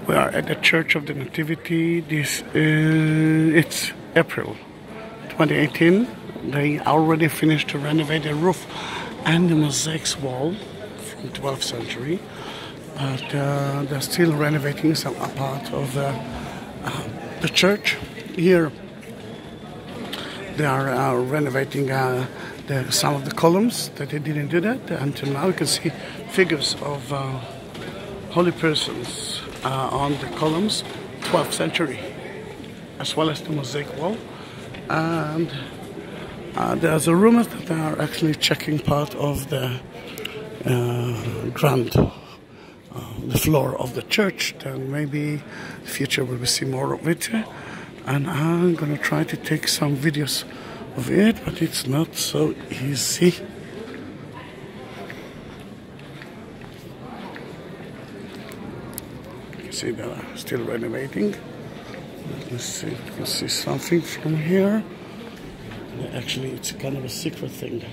We are at the Church of the Nativity. It's April 2018. They already finished to renovate the roof and the mosaics wall from 12th century. But they're still renovating some part of the church. Here they are renovating some of the columns that they didn't do that until now. You can see figures of holy persons on the columns, 12th century, as well as the mosaic wall. And there's a rumor that they are actually checking part of the the floor of the church. Then maybe in the future we'll see more of it. And I'm gonna try to take some videos of it, but it's not so easy. See, they're still renovating. Let me see if you can see something from here. Actually, it's kind of a secret thing.